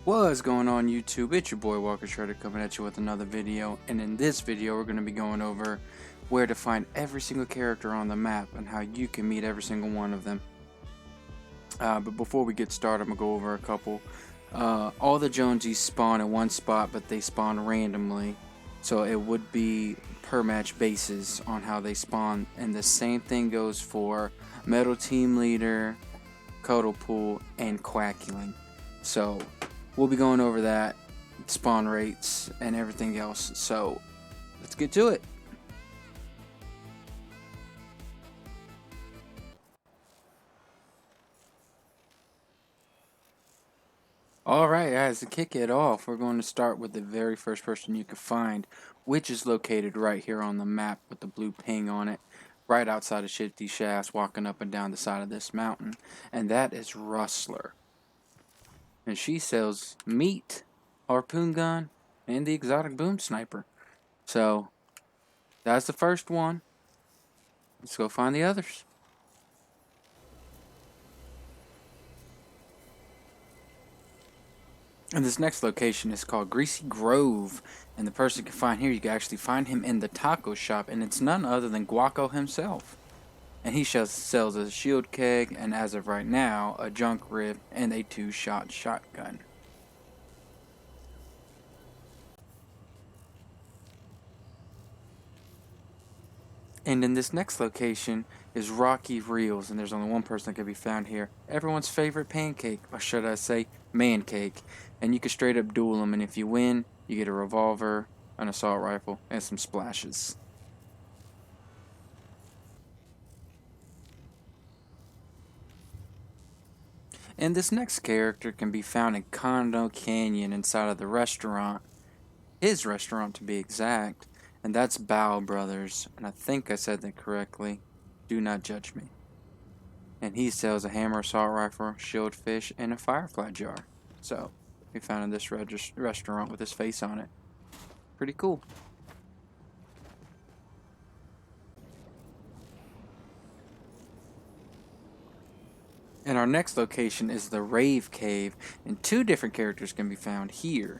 What's going on YouTube? It's your boy Walker Shredder coming at you with another video, and in this video we're going to be going over where to find every single character on the map and how you can meet every single one of them. But before we get started, I'm going to go over a couple. All the Jonesies spawn in one spot, but they spawn randomly, so it would be per match basis on how they spawn, and the same thing goes for Metal Team Leader, Cuddle Pool, and Quackling. So we'll be going over that, spawn rates, and everything else. So let's get to it. Alright guys, to kick it off, we're going to start with the very first person you can find, which is located right here on the map with the blue ping on it, right outside of Shifty Shafts, walking up and down the side of this mountain, and that is Rustler. And she sells meat, harpoon gun, and the exotic boom sniper. So that's the first one. Let's go find the others. And this next location is called Greasy Grove, and the person you can find here, you can actually find him in the taco shop, and it's none other than Guaco himself. And he sells a shield keg, and as of right now, a junk rib and a 2-shot shotgun. And in this next location is Rocky Reels, and there's only one person that can be found here. Everyone's favorite pancake, or should I say, man cake. And you can straight up duel them, and if you win, you get a revolver, an assault rifle, and some splashes. And this next character can be found in Condo Canyon inside of the restaurant. His restaurant to be exact. And that's Bow Brothers. And I think I said that correctly. Do not judge me. And he sells a hammer assault rifle, shield fish, and a firefly jar. So, we found in this restaurant with his face on it. Pretty cool. And our next location is the Rave Cave, and two different characters can be found here.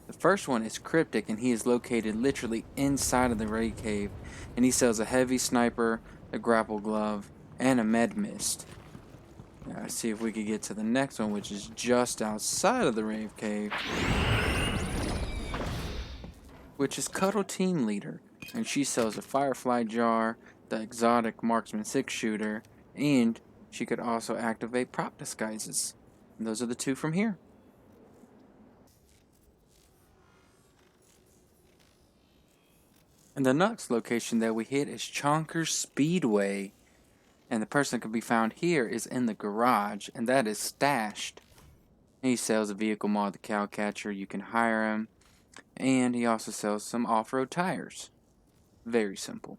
The first one is Cryptic, and he is located literally inside of the Rave Cave, and he sells a heavy sniper, a grapple glove, and a med mist. Now, let's see if we could get to the next one, which is just outside of the Rave Cave, which is Cuddle Team Leader, and she sells a firefly jar, the exotic marksman 6-shooter, and she could also activate prop disguises. And those are the two from here. And the next location that we hit is Chonkers Speedway. And the person that can be found here is in the garage, and that is Stashed. He sells a vehicle mod, the Cowcatcher. You can hire him. And he also sells some off-road tires. Very simple.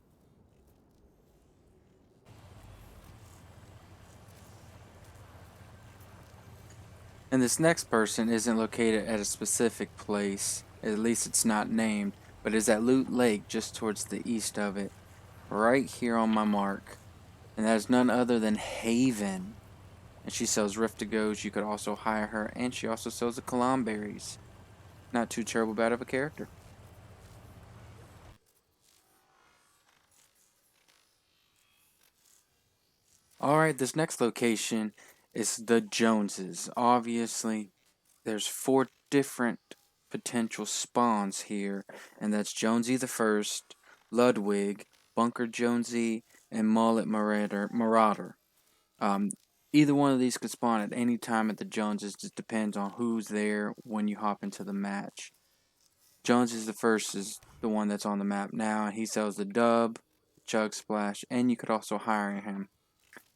And this next person isn't located at a specific place, at least it's not named, but is at Loot Lake just towards the east of it, right here on my mark. And that is none other than Haven. And she sells Rift-to-Goes, you could also hire her, and she also sells the Kalam berries. Not too terrible bad of a character. Alright, this next location is the Joneses. Obviously, there's 4 different potential spawns here, and that's Jonesy the First, Ludwig, Bunker Jonesy, and Mullet Marauder. Either one of these could spawn at any time at the Joneses, just depends on who's there when you hop into the match. Jones the First is the one that's on the map now, and he sells the Dub, Chug Splash, and you could also hire him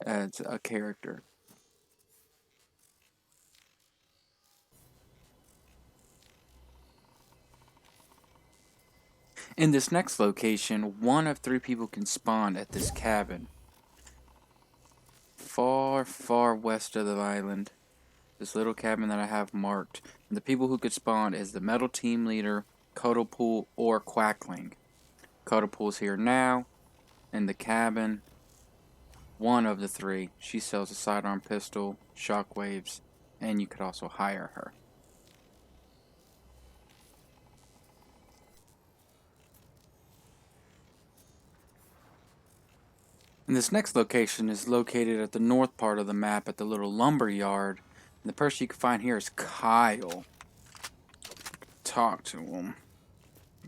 as a character. In this next location, 1 of 3 people can spawn at this cabin. Far, far west of the island. This little cabin that I have marked. And the people who could spawn is the Metal Team Leader, Cuddle Pool, or Quackling. Cuddle Pool's here now. In the cabin, 1 of the 3. She sells a sidearm pistol, shockwaves, and you could also hire her. And this next location is located at the north part of the map at the little lumber yard. And the person you can find here is Kyle. Talk to him.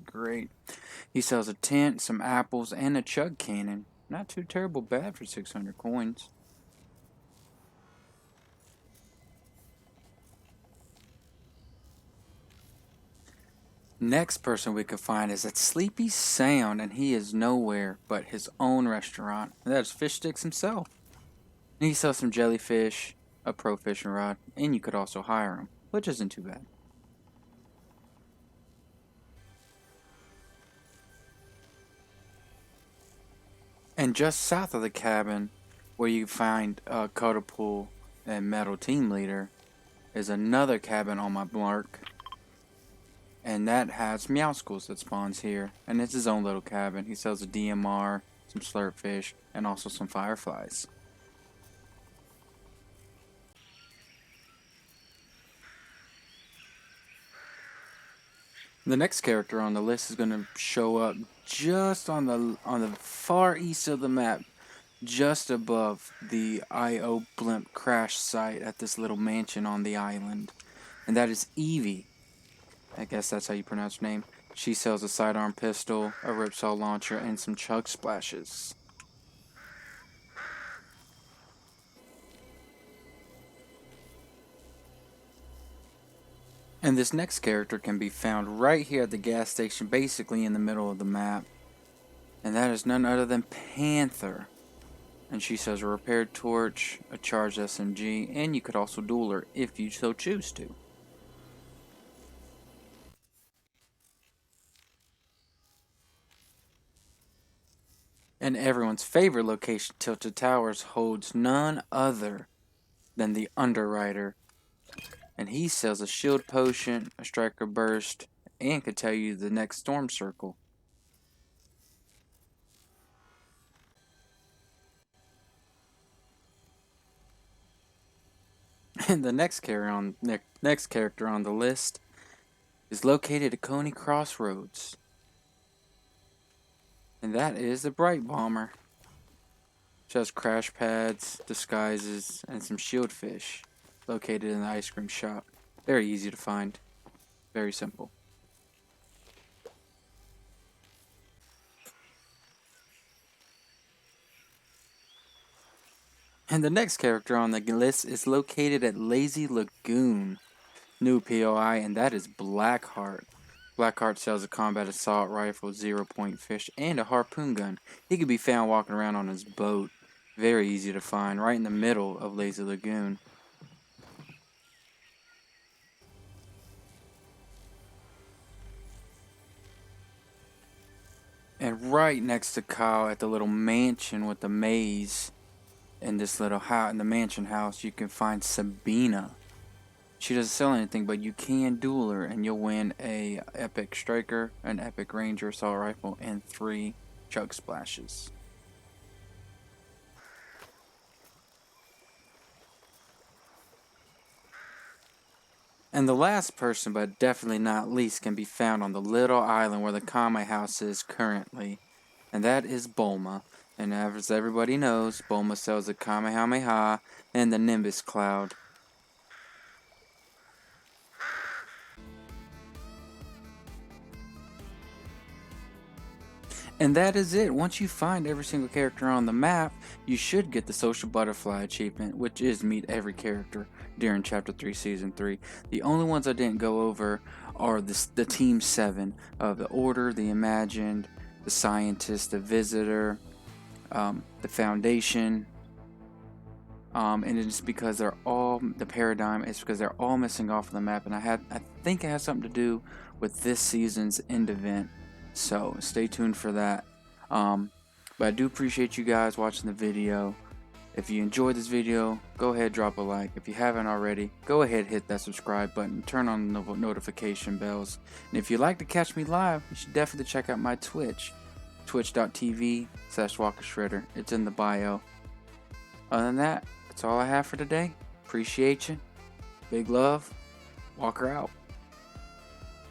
Great. He sells a tent, some apples, and a chug cannon. Not too terrible bad for 600 coins. Next person we could find is at Sleepy Sound, and he is nowhere but his own restaurant. And that's Fish Sticks himself. And he sells some jellyfish, a pro fishing rod, and you could also hire him, which isn't too bad. And just south of the cabin, where you find Cuddle Pool and Metal Team Leader, is another cabin on my mark. And that has Meowscles that spawns here. And it's his own little cabin. He sells a DMR, some slurpfish, and also some fireflies. The next character on the list is going to show up just on the far east of the map, just above the IO blimp crash site at this little mansion on the island. And that is Evie. I guess that's how you pronounce her name. She sells a sidearm pistol, a ripsaw launcher, and some chug splashes. And this next character can be found right here at the gas station, basically in the middle of the map. And that is none other than Panther. And she sells a repaired torch, a charged SMG, and you could also duel her if you so choose to. And everyone's favorite location, Tilted Towers, holds none other than the Underwriter. And he sells a shield potion, a striker burst, and could tell you the next storm circle. And the next character on the list is located at Coney Crossroads. And that is the Bright Bomber. She has crash pads, disguises, and some shield fish located in the ice cream shop. Very easy to find. Very simple. And the next character on the list is located at Lazy Lagoon. New POI, and that is Blackheart. Blackheart sells a combat assault rifle, 0-point fish, and a harpoon gun. He can be found walking around on his boat. Very easy to find, right in the middle of Lazy Lagoon. And right next to Kyle at the little mansion with the maze in this little house, in the mansion house, you can find Sabina. She doesn't sell anything, but you can duel her and you'll win a epic striker, an epic ranger assault rifle, and 3 chug splashes. And the last person, but definitely not least, can be found on the little island where the Kame house is currently. And that is Bulma. And as everybody knows, Bulma sells the Kamehameha and the Nimbus Cloud. And that is it. Once you find every single character on the map, you should get the Social Butterfly achievement, which is meet every character during Chapter 3 Season 3. The only ones I didn't go over are the Team 7 of the Order, the Imagined, the Scientist, the Visitor, the Foundation. And it's because they're all, the Paradigm is because they're all missing off of the map. And I think it has something to do with this season's end event. So stay tuned for that. But I do appreciate you guys watching the video. If you enjoyed this video, go ahead, drop a like. If you haven't already, go ahead, hit that subscribe button, turn on the notification bells. And if you'd like to catch me live, you should definitely check out my Twitch, twitch.tv/WalkerShredder. It's in the bio. Other than that, that's all I have for today. Appreciate you. Big love. Walker out.